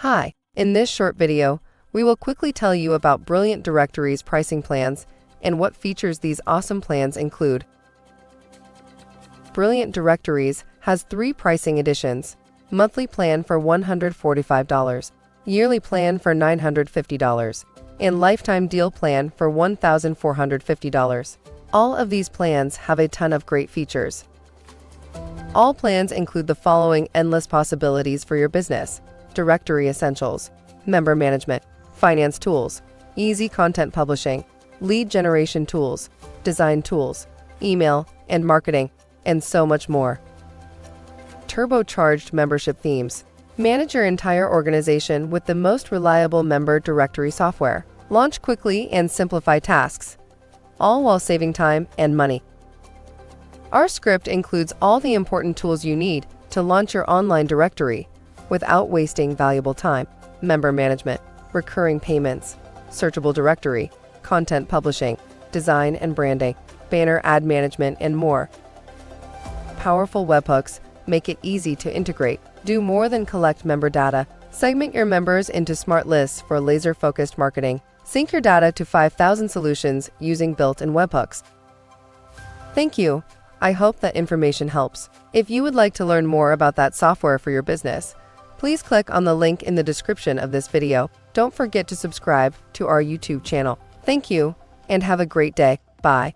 Hi, in this short video, we will quickly tell you about Brilliant Directories pricing plans and what features these awesome plans include. Brilliant Directories has 3 pricing editions: monthly plan for $145, yearly plan for $950, and lifetime deal plan for $1,450. All of these plans have a ton of great features. All plans include the following endless possibilities for your business: Directory Essentials, Member Management, Finance Tools, Easy Content Publishing, Lead Generation Tools, Design Tools, Email and Marketing, and so much more. Turbocharged Membership Themes. Manage your entire organization with the most reliable member directory software. Launch quickly and simplify tasks, all while saving time and money. Our script includes all the important tools you need to launch your online directory without wasting valuable time: member management, recurring payments, searchable directory, content publishing, design and branding, banner ad management, and more. Powerful webhooks make it easy to integrate. Do more than collect member data. Segment your members into smart lists for laser-focused marketing. Sync your data to 5,000 solutions using built-in webhooks. Thank you. I hope that information helps. If you would like to learn more about that software for your business, please click on the link in the description of this video. Don't forget to subscribe to our YouTube channel. Thank you, and have a great day. Bye.